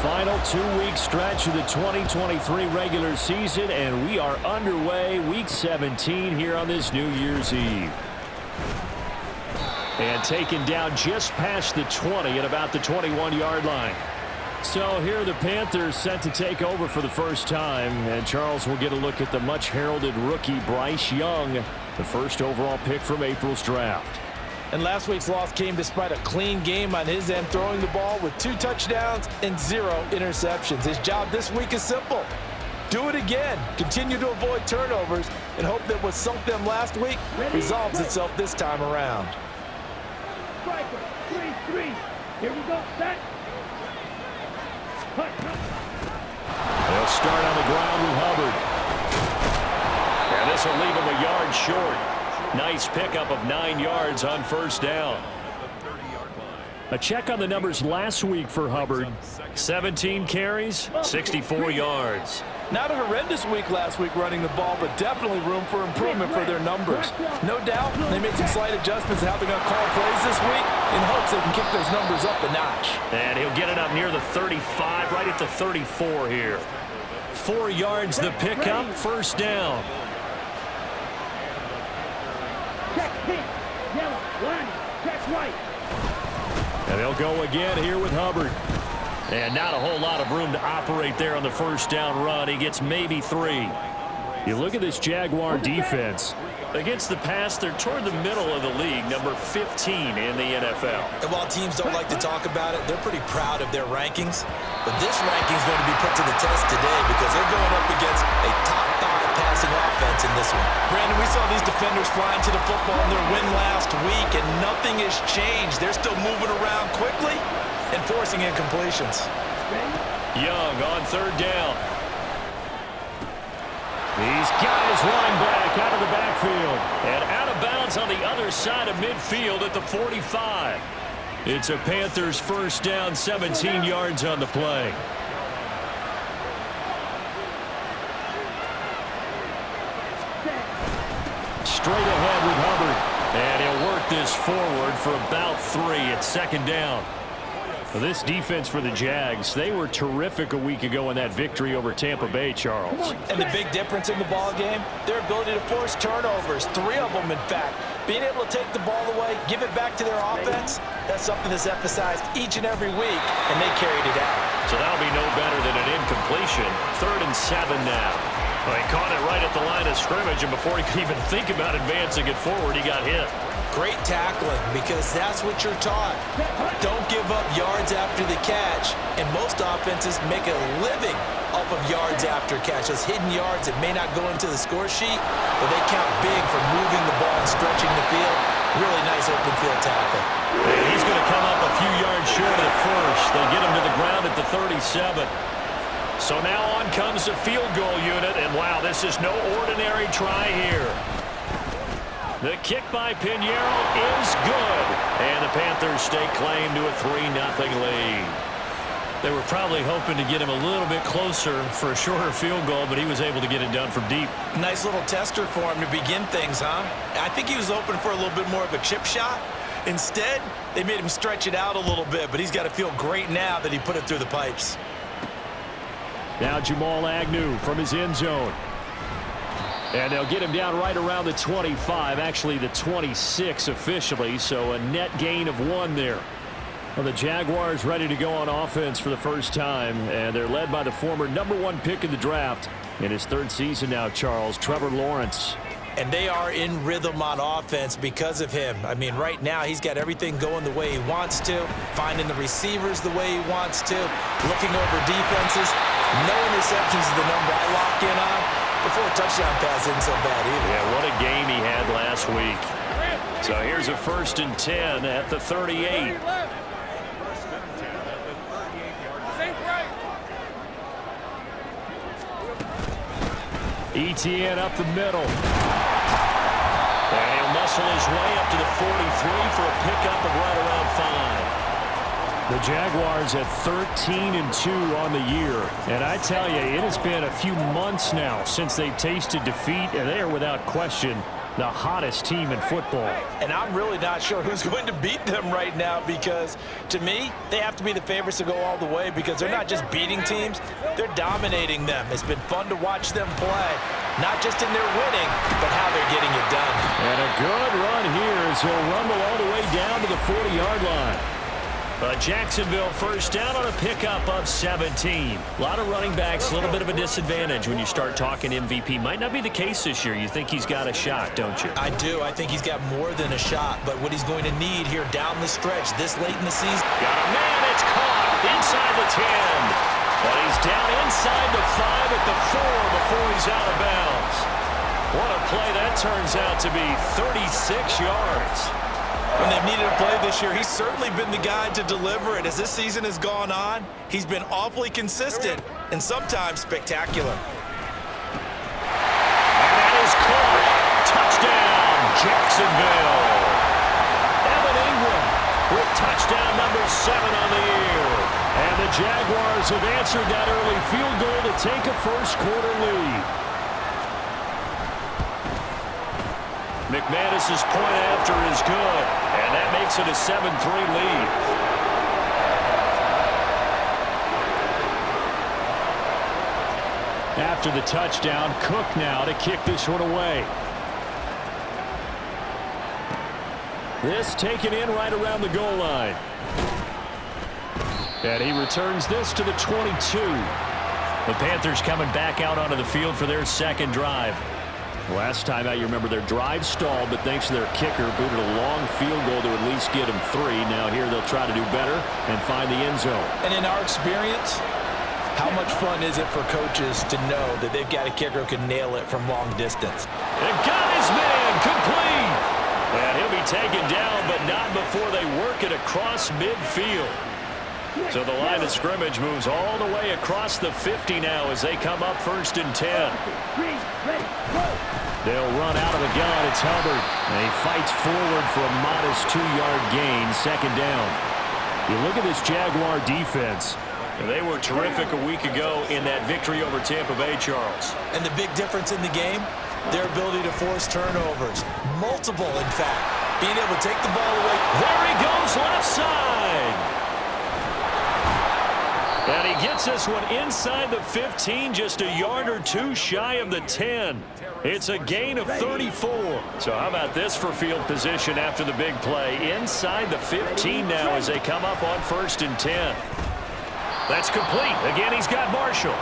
Final 2-week stretch of the 2023 regular season, and we are underway week 17 here on this New Year's Eve. And taken down just past the 20 at about the 21-yard line. So here are the Panthers set to take over for the first time, and Charles will get a look at the much-heralded rookie Bryce Young, the first overall pick from April's draft. And last week's loss came despite a clean game on his end, throwing the ball with 2 touchdowns and 0 interceptions. His job this week is simple. Do it again. Continue to avoid turnovers and hope that what sunk them last week resolves itself this time around. Striker, 3-3. Here we go, set. They'll start on the ground with Hubbard. And this will leave him a yard short. Nice pickup of 9 yards on first down. A check on the numbers last week for Hubbard. 17 carries, 64 yards. Not a horrendous week last week running the ball, but definitely room for improvement for their numbers. No doubt they made some slight adjustments to how they're going to call plays this week in hopes they can kick those numbers up a notch. And he'll get it up near the 35, right at the 34 here. 4 yards the pickup, first down. Check pink, yellow, line, check white. And they'll go again here with Hubbard. And not a whole lot of room to operate there on the first down run. He gets maybe 3. You look at this Jaguar defense. Against the pass, they're toward the middle of the league, number 15 in the NFL. And while teams don't like to talk about it, they're pretty proud of their rankings. But this ranking is going to be put to the test today because they're going up against a top 5 passing offense in this one. Brandon, we saw these defenders flying to the football in their win last week, and nothing has changed. They're still moving around quickly and forcing incompletions. Young on third down. These guys running back out of the backfield. And out of bounds on the other side of midfield at the 45. It's a Panthers first down, 17 yards on the play. Straight ahead with Hubbard. And he'll work this forward for about 3 at second down. Well, this defense for the Jags, they were terrific a week ago in that victory over Tampa Bay, Charles. And the big difference in the ball game, their ability to force turnovers, 3 of them in fact. Being able to take the ball away, give it back to their offense, that's something that's emphasized each and every week, and they carried it out. So that'll be no better than an incompletion. 3rd and 7 now. Well, he caught it right at the line of scrimmage, and before he could even think about advancing it forward, he got hit. Great tackling because that's what you're taught. Don't give up yards after the catch, and most offenses make a living off of yards after catch. Those hidden yards that may not go into the score sheet, but they count big for moving the ball and stretching the field. Really nice open field tackle. And he's going to come up a few yards short of the first. They get him to the ground at the 37. So now on comes the field goal unit, and wow, this is no ordinary try here. The kick by Pinheiro is good. And the Panthers stake claim to a 3-0 lead. They were probably hoping to get him a little bit closer for a shorter field goal, but he was able to get it done from deep. Nice little tester for him to begin things, huh? I think he was open for a little bit more of a chip shot. Instead, they made him stretch it out a little bit, but he's got to feel great now that he put it through the pipes. Now Jamal Agnew from his end zone. And they'll get him down right around the 25, actually the 26 officially, so a net gain of 1 there. Well, the Jaguars ready to go on offense for the first time, and they're led by the former #1 pick in the draft in his 3rd season now, Charles, Trevor Lawrence. And they are in rhythm on offense because of him. I mean, right now he's got everything going the way he wants to, finding the receivers the way he wants to, looking over defenses. No interceptions is the number I lock in on. Before a touchdown pass isn't so bad either. Yeah, what a game he had last week. So here's a 1st and 10 at the 38. ETN up the middle. And he'll muscle his way up to the 43 for a pickup of right around 5. The Jaguars at 13-2 on the year. And I tell you, it has been a few months now since they've tasted defeat, and they are without question the hottest team in football. And I'm really not sure who's going to beat them right now because, to me, they have to be the favorites to go all the way because they're not just beating teams, they're dominating them. It's been fun to watch them play, not just in their winning, but how they're getting it done. And a good run here as he'll rumble all the way down to the 40-yard line. Jacksonville first down on a pickup of 17. A lot of running backs, a little bit of a disadvantage when you start talking MVP. Might not be the case this year. You think he's got a shot, don't you? I do. I think he's got more than a shot. But what he's going to need here down the stretch this late in the season. Got a man. It's caught inside the 10. But he's down inside the 5 at the 4 before he's out of bounds. What a play that turns out to be. 36 yards. When they've needed a play this year, he's certainly been the guy to deliver it. As this season has gone on, he's been awfully consistent and sometimes spectacular. And that is caught. Touchdown, Jacksonville. Evan Ingram with touchdown number 7 on the year. And the Jaguars have answered that early field goal to take a first-quarter lead. McManus's point after is good, and that makes it a 7-3 lead. After the touchdown, Cook now to kick this one away. This taken in right around the goal line. And he returns this to the 22. The Panthers coming back out onto the field for their second drive. Last time out, you remember their drive stalled, but thanks to their kicker, booted a long field goal to at least get them 3. Now here they'll try to do better and find the end zone. And in our experience, how much fun is it for coaches to know that they've got a kicker who can nail it from long distance? And got his man complete. And he'll be taken down, but not before they work it across midfield. So the line of scrimmage moves all the way across the 50 now as they come up 1st and 10. They'll run out of the gun. It's Hubbard. And he fights forward for a modest 2-yard gain, 2nd down. You look at this Jaguar defense. They were terrific a week ago in that victory over Tampa Bay, Charles. And the big difference in the game, their ability to force turnovers. Multiple, in fact. Being able to take the ball away. There he goes, left side. And he gets this one inside the 15, just a yard or 2 shy of the 10. It's a gain of 34. So how about this for field position after the big play? Inside the 15 now as they come up on 1st and 10. That's complete. Again, he's got Marshall.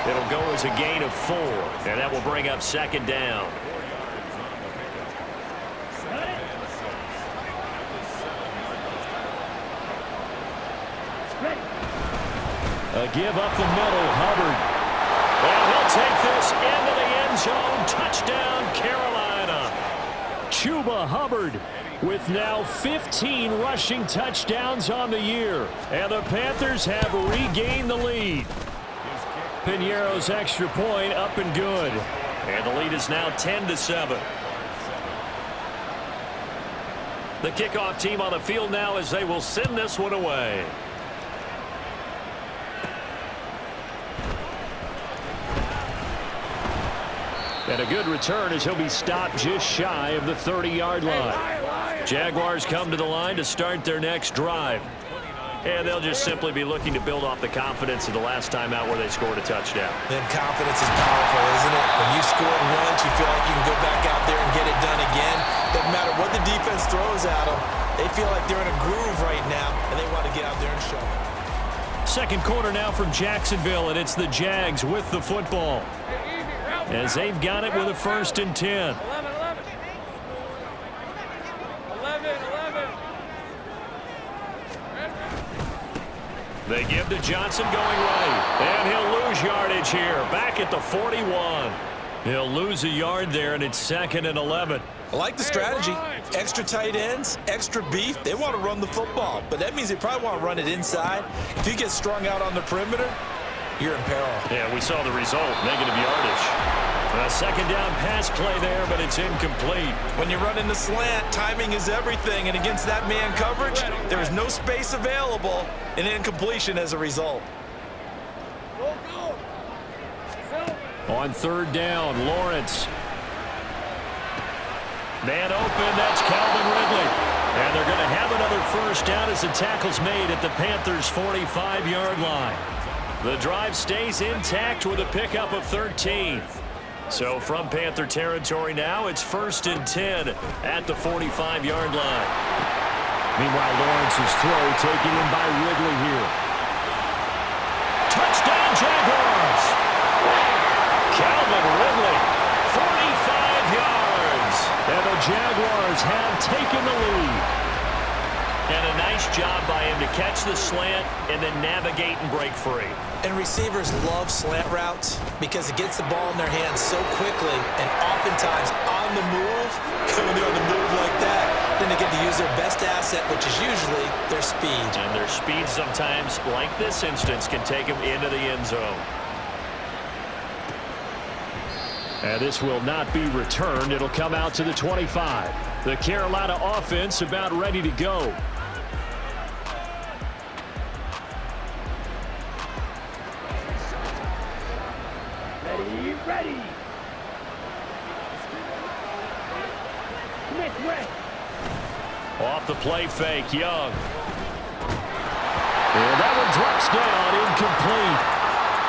It'll go as a gain of 4, and that will bring up 2nd down. A give up the middle, Hubbard. And he'll take this into the end zone. Touchdown, Carolina. Chuba Hubbard with now 15 rushing touchdowns on the year. And the Panthers have regained the lead. Piñeiro's extra point up and good. And the lead is now 10-7. The kickoff team on the field now as they will send this one away. And a good return as he'll be stopped just shy of the 30-yard line. Jaguars come to the line to start their next drive. And they'll just simply be looking to build off the confidence of the last time out where they scored a touchdown. Then confidence is powerful, isn't it? When you scored once, you feel like you can go back out there and get it done again. Doesn't matter what the defense throws at them. They feel like they're in a groove right now, and they want to get out there and show it. Second quarter now from Jacksonville, and it's the Jags with the football. As they've got it with a 1st and 10. 11. They give to Johnson going right. And he'll lose yardage here. Back at the 41. He'll lose a yard there, and it's 2nd and 11. I like the strategy. Extra tight ends, extra beef. They want to run the football, but that means they probably want to run it inside. If you get strung out on the perimeter, you're in peril. Yeah, we saw the result, negative yardage. A 2nd down pass play there, but it's incomplete. When you run in the slant, timing is everything, and against that man coverage, there is no space available, and incompletion as a result. On 3rd down, Lawrence. Man open, that's Calvin Ridley. And they're going to have another first down as the tackle's made at the Panthers' 45-yard line. The drive stays intact with a pickup of 13. So from Panther territory now, it's 1st and 10 at the 45-yard line. Meanwhile, Lawrence's throw taken in by Ridley here. Touchdown, Jaguars! Calvin Ridley, 45 yards. And the Jaguars have taken the lead. And a nice job by him to catch the slant and then navigate and break free. And receivers love slant routes because it gets the ball in their hands so quickly and oftentimes on the move. When they're on the move like that, then they get to use their best asset, which is usually their speed. And their speed sometimes, like this instance, can take them into the end zone. And this will not be returned. It'll come out to the 25. The Carolina offense about ready to go. Ready. Smith West. Off the play fake, Young. And that one drops down, incomplete.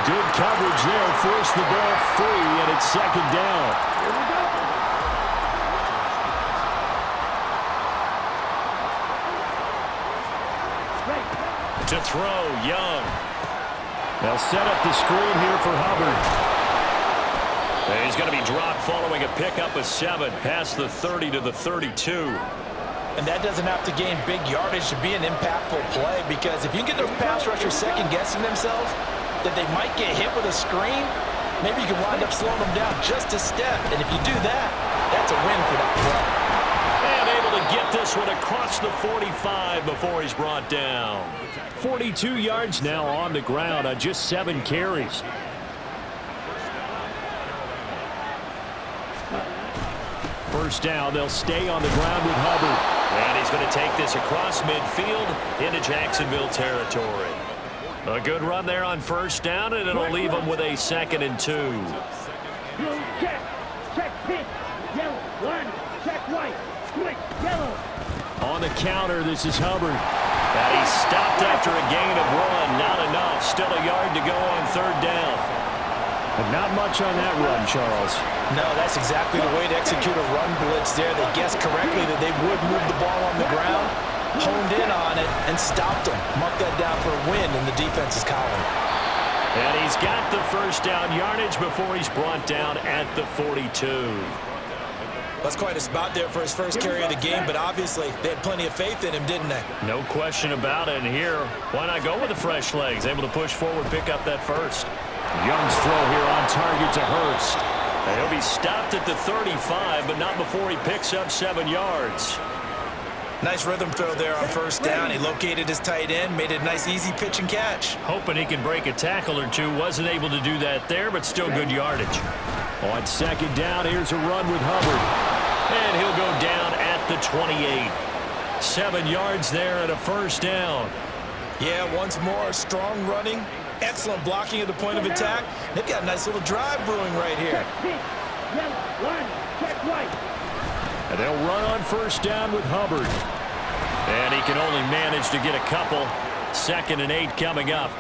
Good coverage there, forced the ball free, and it's 2nd down. Here we go. To throw, Young. They'll set up the screen here for Hubbard. And he's going to be dropped following a pickup of 7 past the 30 to the 32. And that doesn't have to gain big yardage to be an impactful play, because if you get those pass rushers second-guessing themselves that they might get hit with a screen, maybe you can wind up slowing them down just a step. And if you do that, that's a win for that play. And able to get this one across the 45 before he's brought down. 42 yards now on the ground on just 7 carries. First down, they'll stay on the ground with Hubbard. And he's going to take this across midfield into Jacksonville territory. A good run there on first down, and it'll leave them with a 2nd and 2. Blue check. Check pink. Yellow. 1. Check white. Switch. Yellow. On the counter, this is Hubbard. And he's stopped after a gain of 1. Not enough. Still a yard to go on 3rd down. But not much on that run, Charles. No, that's exactly the way to execute a run blitz there. They guessed correctly that they would move the ball on the ground, honed in on it, and stopped them. Mark that down for a win in the defense's column. And he's got the first down yardage before he's brought down at the 42. That's quite a spot there for his first carry of the game, but obviously they had plenty of faith in him, didn't they? No question about it. And here, why not go with the fresh legs? Able to push forward, pick up that first. Young's throw here on target to Hurst. And he'll be stopped at the 35, but not before he picks up 7 yards. Nice rhythm throw there on first down. He located his tight end, made it a nice easy pitch and catch. Hoping he can break a tackle or two. Wasn't able to do that there, but still good yardage. On 2nd down, here's a run with Hubbard. And he'll go down at the 28. 7 yards there and a first down. Yeah, once more, strong running. Excellent blocking at the point of attack. They've got a nice little drive brewing right here. Check pink. Yellow. 1. Check white. And they'll run on first down with Hubbard. And he can only manage to get a couple. 2nd and 8 coming up.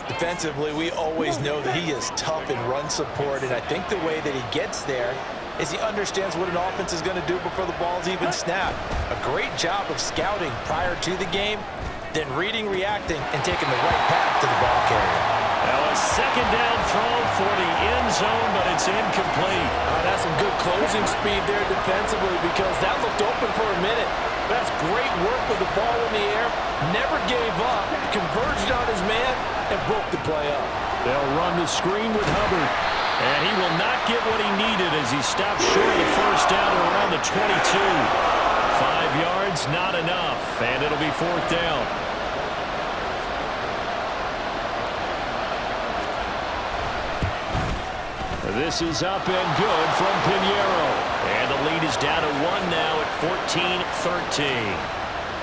Defensively, we always know that he is tough in run support, and I think the way that he gets there is he understands what an offense is going to do before the ball's even snapped. A great job of scouting prior to the game, then reading, reacting, and taking the right path to the ball carrier. Now a 2nd down throw for the end zone, but it's incomplete. That's some good closing speed there defensively, because that looked open for a minute. That's great work with the ball in the air. Never gave up, converged on his man, and broke the play up. They'll run the screen with Hubbard. And he will not get what he needed as he stops short of the first down at around the 22. 5 yards, not enough, and it'll be 4th down. This is up and good from Pinheiro. And the lead is down to 1 now at 14-13.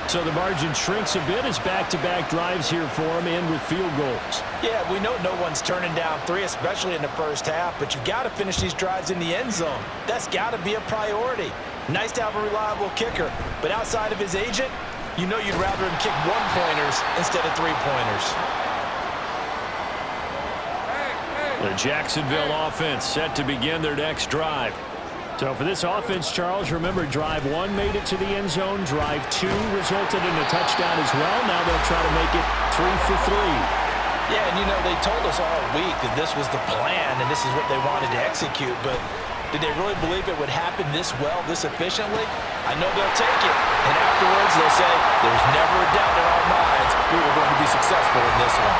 So the margin shrinks a bit as back-to-back drives here for him, and with field goals. Yeah, we know no one's turning down 3, especially in the first half, but you've got to finish these drives in the end zone. That's got to be a priority. Nice to have a reliable kicker, but outside of his agent, you know you'd rather him kick one-pointers instead of three-pointers. The Jacksonville offense set to begin their next drive. So for this offense, Charles, remember, drive 1 made it to the end zone. Drive 2 resulted in a touchdown as well. Now they'll try to make it 3 for 3. Yeah, and you know, they told us all week that this was the plan and this is what they wanted to execute, but did they really believe it would happen this well, this efficiently? I know they'll take it, and afterwards they'll say, there's never a doubt in our minds we were going to be successful in this one.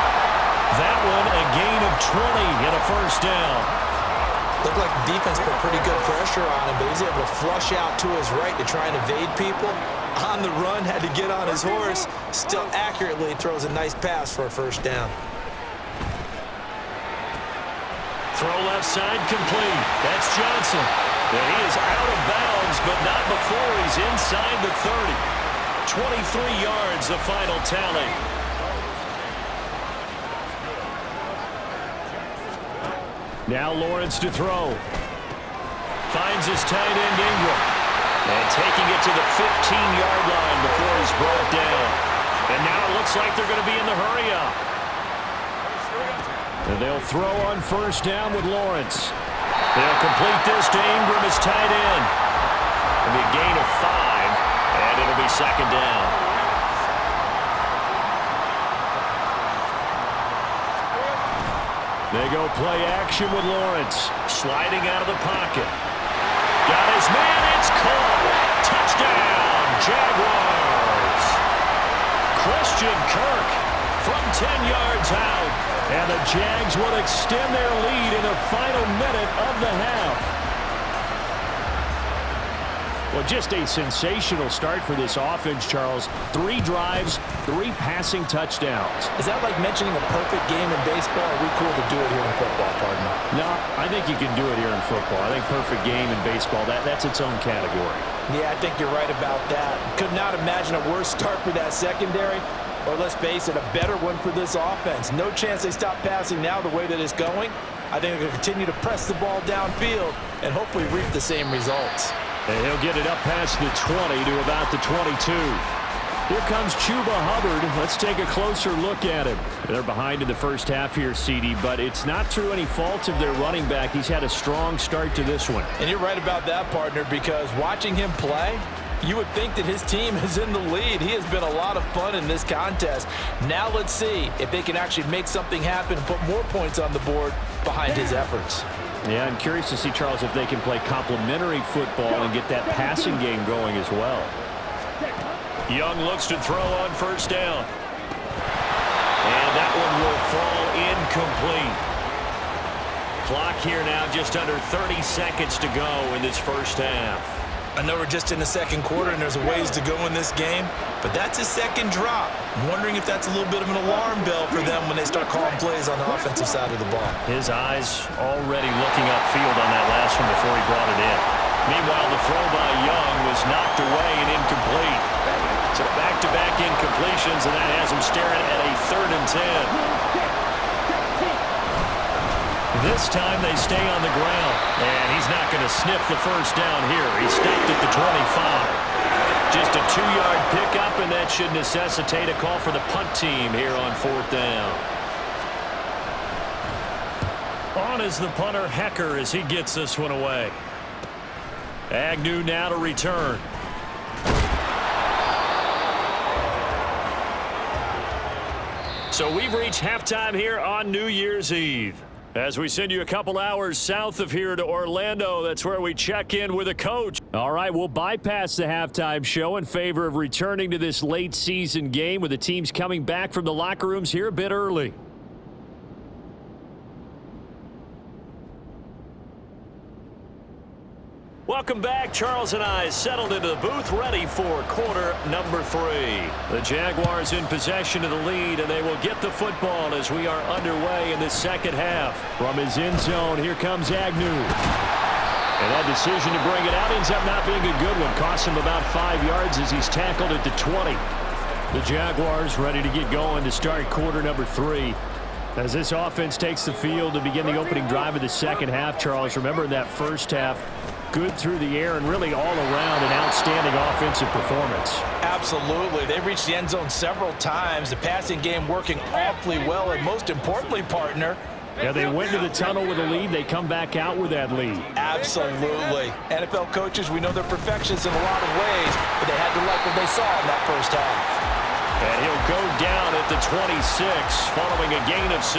That one, a gain of 20 and a first down. Looked like the defense put pretty good pressure on him, but he's able to flush out to his right to try and evade people. On the run, had to get on his horse. Still accurately throws a nice pass for a first down. Throw left side complete. That's Johnson. And he is out of bounds, but not before he's inside the 30. 23 yards, the final tally. Now Lawrence to throw. Finds his tight end Ingram. And taking it to the 15-yard line before he's brought down. And now it looks like they're going to be in the hurry-up. And they'll throw on first down with Lawrence. They'll complete this to Ingram as tight end. It'll be a gain of 5, and it'll be second down. They go play action with Lawrence. Sliding out of the pocket. Got his man. It's caught. Touchdown, Jaguars. Christian Kirk from 10 yards out. And the Jags will extend their lead in the final minute of the half. Well, just a sensational start for this offense, Charles. 3 drives, 3 passing touchdowns. Is that like mentioning a perfect game in baseball? Or are we cool to do it here in football, partner? No, I think you can do it here in football. I think perfect game in baseball, that's its own category. Yeah, I think you're right about that. Could not imagine a worse start for that secondary. Or let's face it, a better one for this offense. No chance they stop passing now the way that it's going. I think they'll continue to press the ball downfield and hopefully reap the same results. And he'll get it up past the 20 to about the 22. Here comes Chuba Hubbard. Let's take a closer look at him. They're behind in the first half here, CD, but it's not through any fault of their running back. He's had a strong start to this one. And you're right about that, partner, because watching him play, you would think that his team is in the lead. He has been a lot of fun in this contest. Now let's see if they can actually make something happen and put more points on the board behind his efforts. Yeah, I'm curious to see, Charles, if they can play complementary football and get that passing game going as well. Young looks to throw on first down. And that one will fall incomplete. Clock here now just under 30 seconds to go in this first half. I know we're just in the second quarter and there's a ways to go in this game, but that's his second drop. I'm wondering if that's a little bit of an alarm bell for them when they start calling plays on the offensive side of the ball. His eyes already looking upfield on that last one before he brought it in. Meanwhile, the throw by Young was knocked away and incomplete. So back-to-back incompletions, and that has him staring at a 3rd and 10. This time they stay on the ground, and he's not going to sniff the first down here. He stopped at the 25. Just a 2-yard pickup, and that should necessitate a call for the punt team here on 4th down. On is the punter, Hecker, as he gets this one away. Agnew now to return. So we've reached halftime here on New Year's Eve. As we send you a couple hours south of here to Orlando, that's where we check in with a coach. All right, we'll bypass the halftime show in favor of returning to this late season game with the teams coming back from the locker rooms here a bit early. Welcome back. Charles and I settled into the booth ready for quarter number 3. The Jaguars in possession of the lead, and they will get the football as we are underway in the second half. From his end zone, here comes Agnew. And that decision to bring it out ends up not being a good one. Costs him about 5 yards as he's tackled at the 20. The Jaguars ready to get going to start quarter number 3. As this offense takes the field to begin the opening drive of the second half, Charles, remember in that first half, Good through the air and really all around an outstanding offensive performance. Absolutely. They've reached the end zone several times. The passing game working awfully well, and most importantly, partner, yeah, they went to the tunnel with a lead. They come back out with that lead. Absolutely. NFL coaches, we know they're perfectionists in a lot of ways, but they had to like what they saw in that first half. And he'll go down at the 26 following a gain of 6.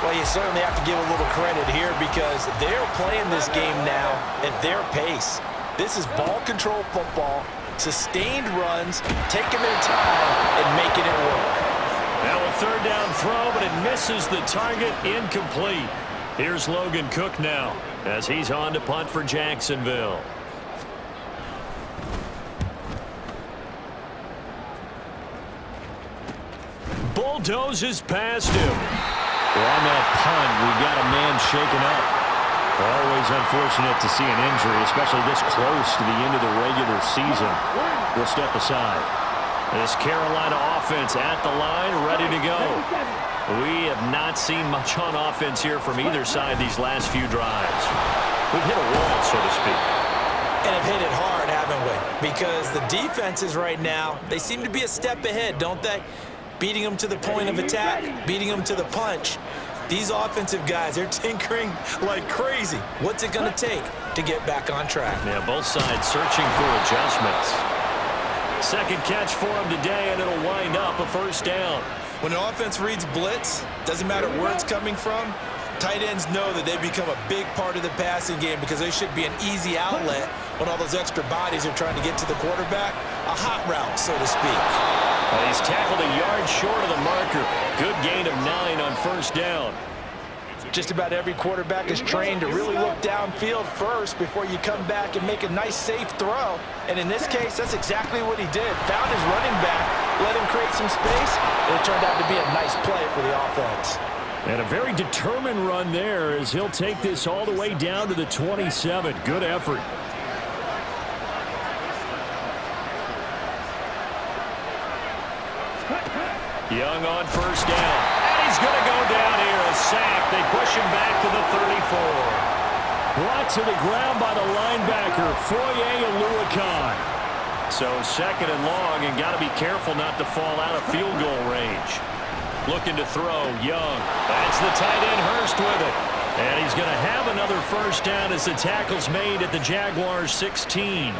Well, you certainly have to give a little credit here because they're playing this game now at their pace. This is ball control football, sustained runs, taking their time and making it work. Now a third down throw, but it misses the target, incomplete. Here's Logan Cook now as he's on to punt for Jacksonville. Bulldozes past him. Well, on that punt, we got a man shaken up. Always unfortunate to see an injury, especially this close to the end of the regular season. We'll step aside. This Carolina offense at the line, ready to go. We have not seen much on offense here from either side these last few drives. We've hit a wall, so to speak. And have hit it hard, haven't we? Because the defenses right now, they seem to be a step ahead, don't they? Beating them to the point of attack, beating them to the punch. These offensive guys, they're tinkering like crazy. What's it going to take to get back on track? Yeah, both sides searching for adjustments. Second catch for him today, and it'll wind up a first down. When an offense reads blitz, doesn't matter where it's coming from, tight ends know that they become a big part of the passing game because they should be an easy outlet when all those extra bodies are trying to get to the quarterback. A hot route, so to speak. Well, he's tackled a yard short of the marker. Good gain of 9 on first down. Just about every quarterback is trained to really look downfield first before you come back and make a nice, safe throw. And in this case, that's exactly what he did. Found his running back, let him create some space, and it turned out to be a nice play for the offense. And a very determined run there as he'll take this all the way down to the 27. Good effort. Young on first down. And he's going to go down here. A sack. They push him back to the 34. Brought to the ground by the linebacker, Foye Oluokun. So second and long, and got to be careful not to fall out of field goal range. Looking to throw, Young. That's the tight end, Hurst with it. And he's going to have another first down as the tackle's made at the Jaguars 16.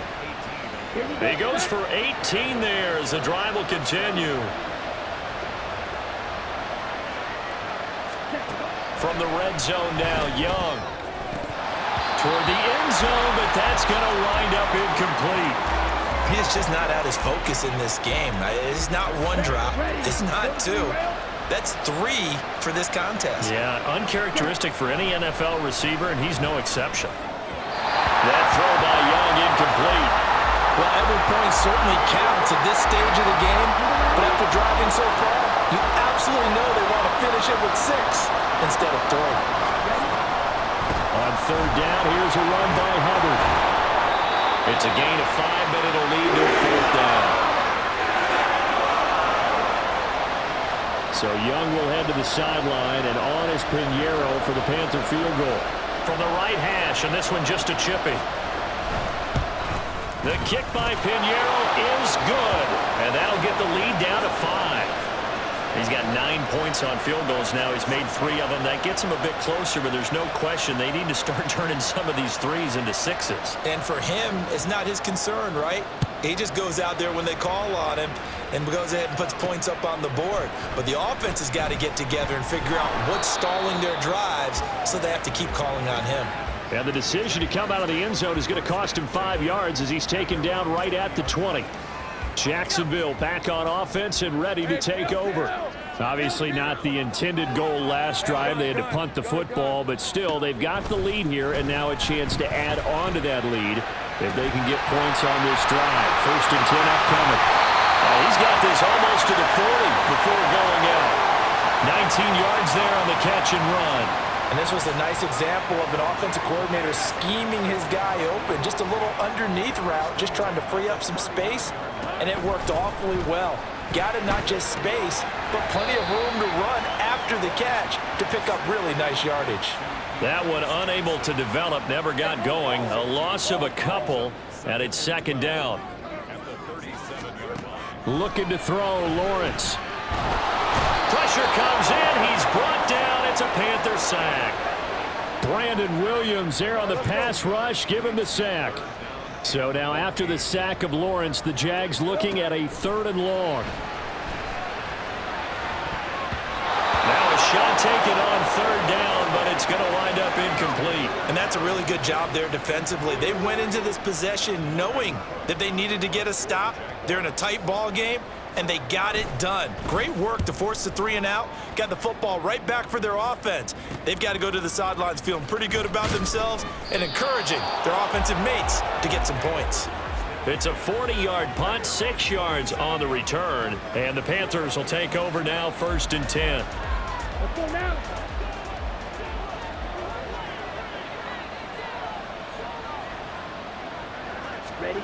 He goes for 18 there as the drive will continue. From the red zone now, Young. Toward the end zone, but that's going to wind up incomplete. He's just not at his focus in this game. It's not one drop. It's not two. That's 3 for this contest. Yeah, uncharacteristic for any NFL receiver, and he's no exception. That throw by Young incomplete. Well, every point certainly counts at this stage of the game, but after driving so far, you absolutely know they want to finish it with 6 instead of 3. On third down, here's a run by Hubbard. It's a gain of 5, but it'll lead to a fourth down. So Young will head to the sideline, and on is Pinheiro for the Panther field goal. From the right hash, and this one just a chippy. The kick by Pinheiro is good, and that'll get the lead down to 5. He's got 9 points on field goals now. He's made 3 of them. That gets him a bit closer, but there's no question they need to start turning some of these 3s into 6s. And for him, it's not his concern, right? He just goes out there when they call on him and goes ahead and puts points up on the board. But the offense has got to get together and figure out what's stalling their drives, so they have to keep calling on him. And the decision to come out of the end zone is going to cost him 5 yards as he's taken down right at the 20. Jacksonville back on offense and ready to take over. Obviously not the intended goal last drive. They had to punt the football, but still they've got the lead here and now a chance to add on to that lead if they can get points on this drive. First and 10 upcoming. He's got this almost to the 40 before going out. 19 yards there on the catch and run. And this was a nice example of an offensive coordinator scheming his guy open. Just a little underneath route, just trying to free up some space, and it worked awfully well. Got him not just space, but plenty of room to run after after the catch to pick up really nice yardage. That one unable to develop, never got going. A loss of a couple, and it's second down. Looking to throw, Lawrence. Pressure comes in. He's brought down. It's a Panther sack. Brandon Williams there on the pass rush. Give him the sack. So now after the sack of Lawrence, the Jags looking at a 3rd and long. Now a shot taken on 3rd down, but it's going to wind up incomplete. And that's a really good job there defensively. They went into this possession knowing that they needed to get a stop. They're in a tight ball game, and they got it done. Great work to force the 3 and out. Got the football right back for their offense. They've got to go to the sidelines feeling pretty good about themselves and encouraging their offensive mates to get some points. It's a 40-yard punt, 6 yards on the return, and the Panthers will take over now, 1st and 10. Let's go now. Ready?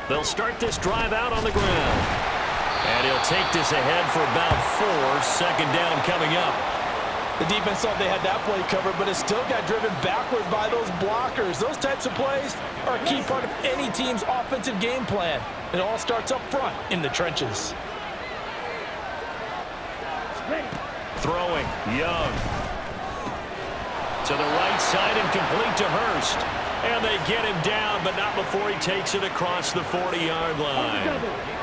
They'll start this drive out on the ground. And he'll take this ahead for about 4. Second down coming up. The defense thought they had that play covered, but it still got driven backward by those blockers. Those types of plays are a key part of any team's offensive game plan. It all starts up front in the trenches. Ready? Throwing, Young. To the right side and complete to Hurst. And they get him down, but not before he takes it across the 40-yard line.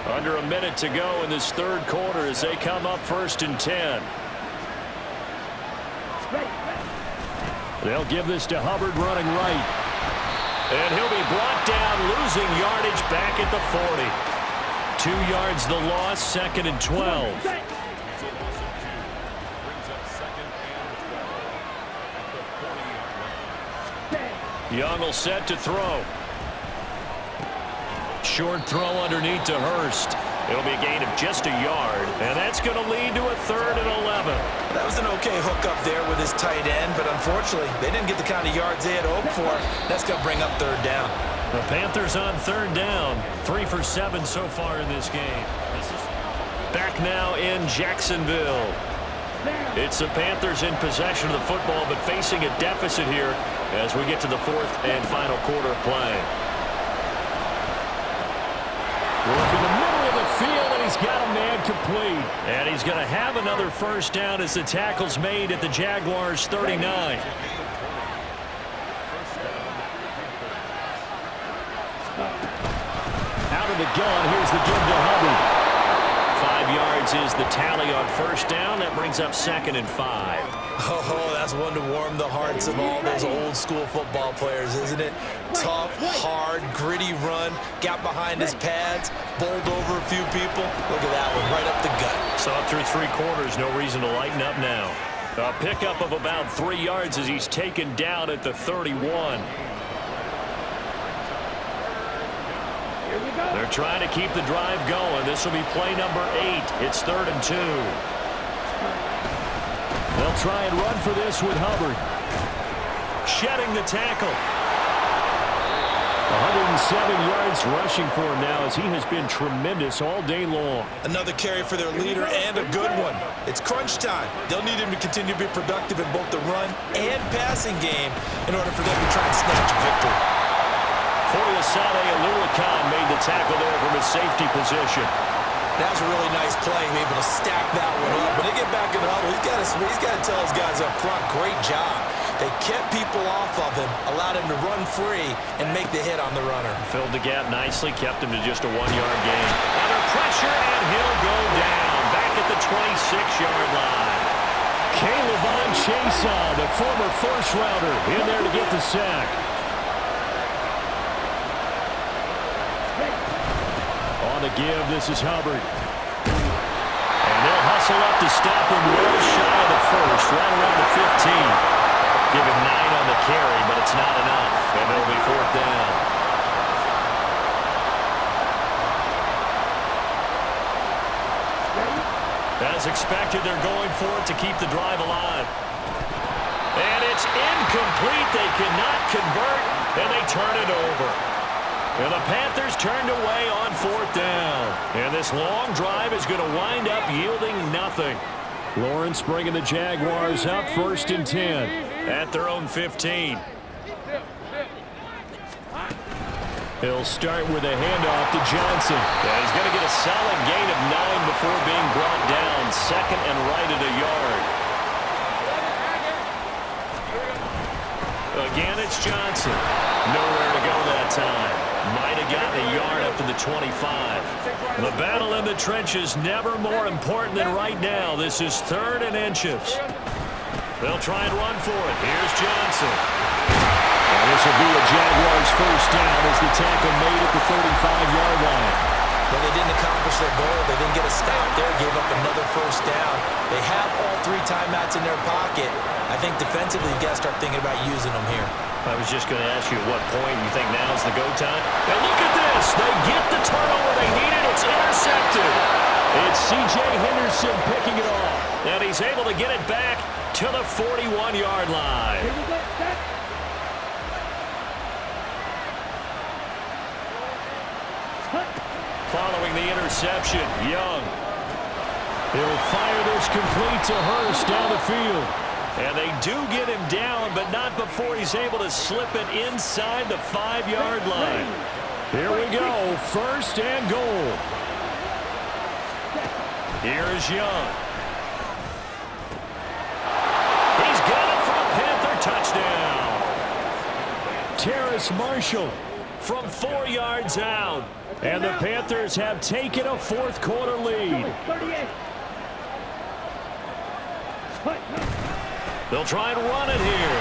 Under a minute to go in this 3rd quarter as they come up 1st and 10. They'll give this to Hubbard running right. And he'll be brought down, losing yardage back at the 40. 2 yards the loss, 2nd and 12. Young will set to throw. Short throw underneath to Hurst. It'll be a gain of just a yard, and that's going to lead to a 3rd and 11. That was an okay hook up there with his tight end, but unfortunately, they didn't get the kind of yards they had hoped for. That's going to bring up 3rd down. The Panthers on 3rd down. 3 for 7 so far in this game. Back now in Jacksonville. It's the Panthers in possession of the football, but facing a deficit here as we get to the 4th and final quarter of play. Work in the middle of the field, and he's got a man complete. And he's going to have another 1st down as the tackle's made at the Jaguars' 39. Out of the gun, here's the give to Hubbard. 5 yards is the tally on 1st down. That brings up 2nd and 5. Oh, that's one to warm the hearts of all those old school football players, isn't it? Tough, hard, gritty run. Got behind his pads, bowled over a few people. Look at that one, right up the gut. So up through 3 quarters, no reason to lighten up now. A pickup of about 3 yards as he's taken down at the 31. They're trying to keep the drive going. This will be play number 8. It's 3rd and 2. They'll try and run for this with Hubbard. Shedding the tackle. 107 yards rushing for him now as he has been tremendous all day long. Another carry for their leader and a good one. It's crunch time. They'll need him to continue to be productive in both the run and passing game in order for them to try and snatch a victory. Foyesade Aluakan made the tackle there from his safety position. That was a really nice play, able to stack that one up. When they get back in the huddle, he's got to tell his guys up front, great job. They kept people off of him, allowed him to run free, and make the hit on the runner. Filled the gap nicely, kept him to just a 1-yard gain. Under pressure, and he'll go down back at the 26-yard line. K'Lavon Chaisson, the former first-rounder, in there to get the sack. On the give, this is Hubbard. And they'll hustle up to stop him well shy of the 1st, right around the 15. Give him 9 on the carry, but it's not enough. And it'll be 4th down. As expected, they're going for it to keep the drive alive. And it's incomplete. They cannot convert, and they turn it over. And the Panthers turned away on 4th down. And this long drive is going to wind up yielding nothing. Lawrence bringing the Jaguars up 1st and 10 at their own 15. He'll start with a handoff to Johnson. Yeah, he's going to get a solid gain of 9 before being brought down. 2nd and right at a yard. Again, it's Johnson. Nowhere to go that time. Might have gotten a yard up to the 25. The battle in the trenches never more important than right now. This is 3rd and inches. They'll try and run for it. Here's Johnson. And this will be a Jaguars first down as the tackle made at the 35-yard line. Well, they didn't accomplish their goal. They didn't get a stop there, gave up another first down. They have all 3 timeouts in their pocket. I think defensively, you got to start thinking about using them here. I was just going to ask you at what point you think now's the go time. And look at this. They get the turnover they needed. It's intercepted. It's C.J. Henderson picking it off. And he's able to get it back to the 41-yard line. Following the interception, Young. He'll fire this complete to Hurst down the field. And they do get him down, but not before he's able to slip it inside the 5-yard line. Here we go, 1st and goal. Here is Young. He's got it for a Panther touchdown. Terrace Marshall from 4 yards out. And the Panthers have taken a 4th quarter lead. They'll try and run it here.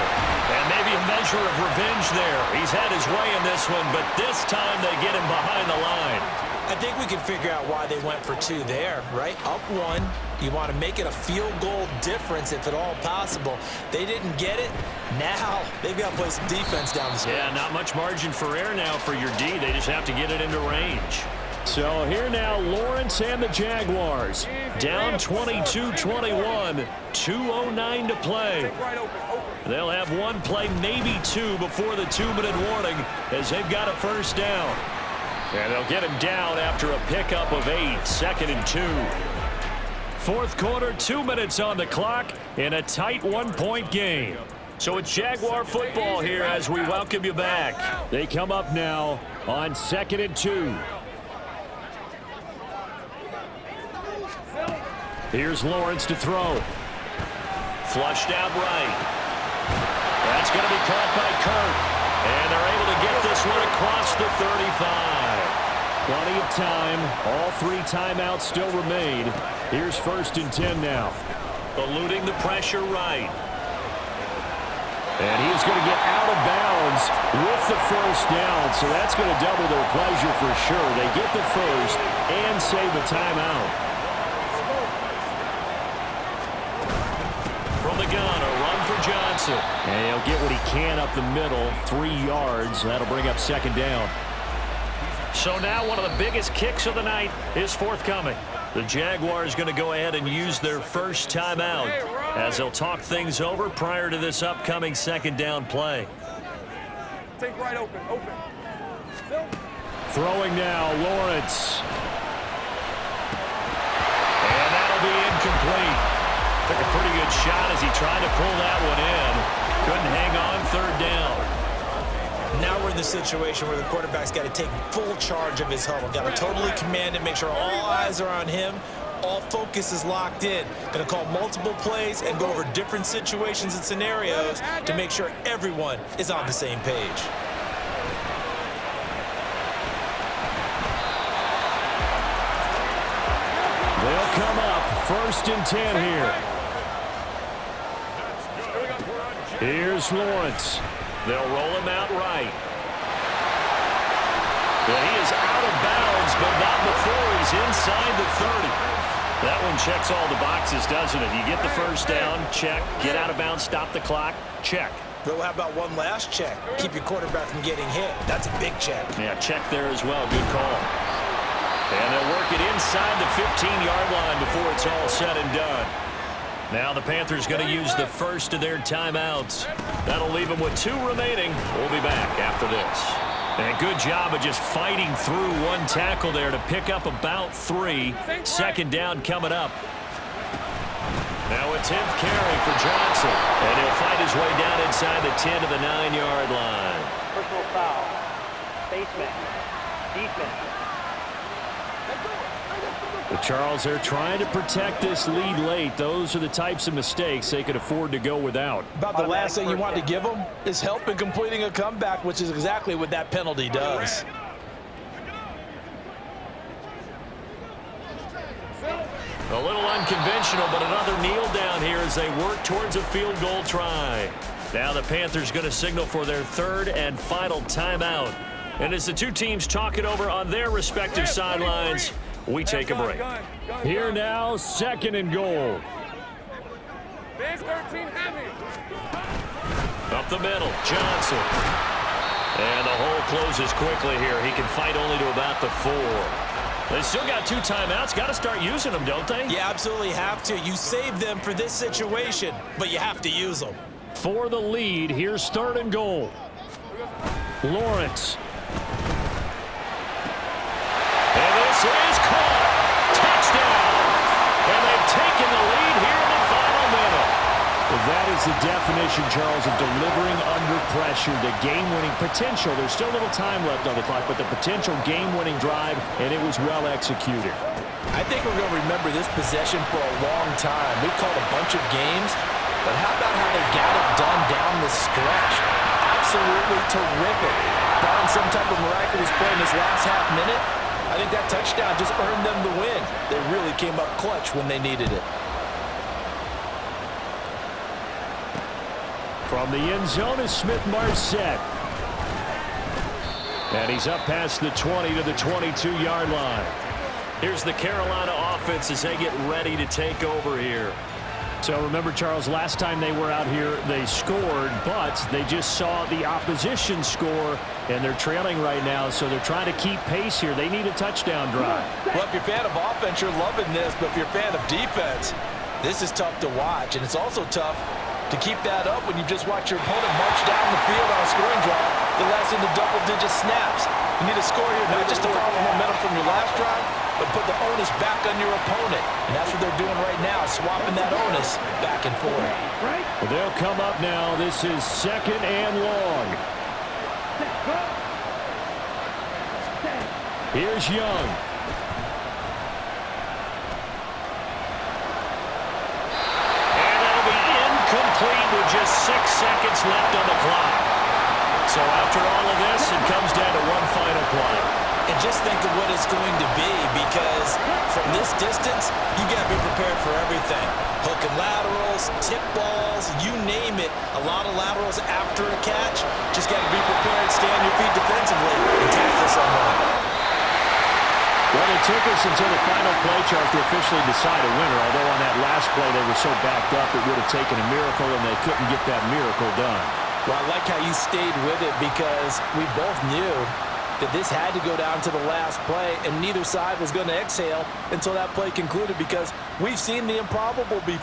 And maybe a measure of revenge there. He's had his way in this one, but this time they get him behind the line. I think we can figure out why they went for 2 there, right? Up 1. You want to make it a field goal difference if at all possible. They didn't get it. Now they've got to play some defense down the stretch. Yeah, not much margin for error now for your D. They just have to get it into range. So here now, Lawrence and the Jaguars. Down 22-21, 2:09 to play. They'll have 1 play, maybe 2, before the 2-minute warning as they've got a first down. And they'll get him down after a pickup of 8, 2nd and 2. 4th quarter, 2 minutes on the clock in a tight 1-point game. So it's Jaguar football here as we welcome you back. They come up now on 2nd and 2. Here's Lawrence to throw. Flushed out right. That's going to be caught by Kirk. And they're able to get this one across the 35. Plenty of time. All 3 timeouts still remain. Here's 1st and 10 now. Eluding the pressure right. And he's going to get out of bounds with the first down. So that's going to double their pleasure for sure. They get the first and save a timeout. From the gun, a run for Johnson. And he'll get what he can up the middle, 3 yards. That'll bring up 2nd down. So now one of the biggest kicks of the night is forthcoming. The Jaguars going to go ahead and use their first timeout as they'll talk things over prior to this upcoming 2nd down play. Take right open. Throwing now, Lawrence. And that'll be incomplete. Took a pretty good shot as he tried to pull that one in. Couldn't hang on, 3rd down. Now we're in the situation where the quarterback's got to take full charge of his huddle. Got to totally command it, make sure all eyes are on him. All focus is locked in. Going to call multiple plays and go over different situations and scenarios to make sure everyone is on the same page. They'll come up 1st and 10 here. Here's Lawrence. They'll roll him out right. Well, he is out of bounds, but not before he's inside the 30. That one checks all the boxes, doesn't it? You get the first down, check. Get out of bounds, stop the clock, check. Well, how about one last check? Keep your quarterback from getting hit. That's a big check. Yeah, check there as well. Good call. And they'll work it inside the 15-yard line before it's all said and done. Now the Panthers going to use the first of their timeouts. That'll leave them with 2 remaining. We'll be back after this. And a good job of just fighting through one tackle there to pick up about 3. 2nd down coming up. Now a 10th carry for Johnson. And he'll fight his way down inside the 10 to the 9-yard line. Personal foul. Baseman. Defense. But Charles, they're trying to protect this lead late. Those are the types of mistakes they could afford to go without. About the last thing you want to give them is help in completing a comeback, which is exactly what that penalty does. A little unconventional, but another kneel down here as they work towards a field goal try. Now the Panthers going to signal for their third and final timeout. And as the two teams talk it over on their respective sidelines, we take a break. Here now, 2nd and goal. Up the middle, Johnson. And the hole closes quickly here. He can fight only to about the 4. They still got 2 timeouts. Got to start using them, don't they? You absolutely have to. You save them for this situation, but you have to use them. For the lead, here's 3rd and goal. Lawrence. And this is caught. Touchdown. And they've taken the lead here in the final minute. Well, that is the definition, Charles, of delivering under pressure. The game-winning potential. There's still a little time left on the clock, but the potential game-winning drive, and it was well executed. I think we're going to remember this possession for a long time. We've called a bunch of games, but how about how they got it done down the stretch? Absolutely terrific. Barring some type of miraculous play in this last half minute, I think that touchdown just earned them the win. They really came up clutch when they needed it. From the end zone is Smith-Marset. And he's up past the 20 to the 22-yard line. Here's the Carolina offense as they get ready to take over here. So remember, Charles, last time they were out here, they scored, but they just saw the opposition score, and they're trailing right now, so they're trying to keep pace here. They need a touchdown drive. Well, if you're a fan of offense, you're loving this, but if you're a fan of defense, this is tough to watch, and it's also tough to keep that up when you just watch your opponent march down the field on a scoring drive that lasts into double-digit snaps. You need to score here, not just to follow the momentum from your last drive, but put the onus back on your opponent. And that's what they're doing right now, swapping that onus back and forth. Well, they'll come up now. This is 2nd and long. Here's Young. And that'll be incomplete with just 6 seconds left on the clock. So after all of this, it comes down to one final play. And just think of what it's going to be, because from this distance, you got to be prepared for everything. Hook and laterals, tip balls, you name it. A lot of laterals after a catch. Just got to be prepared, stay on your feet defensively, and tackle someone. Well, it took us until the final play, Charles, to officially decide a winner. Although on that last play they were so backed up, it would have taken a miracle, and they couldn't get that miracle done. Well, I like how you stayed with it, because we both knew that this had to go down to the last play, and neither side was going to exhale until that play concluded, because we've seen the improbable before.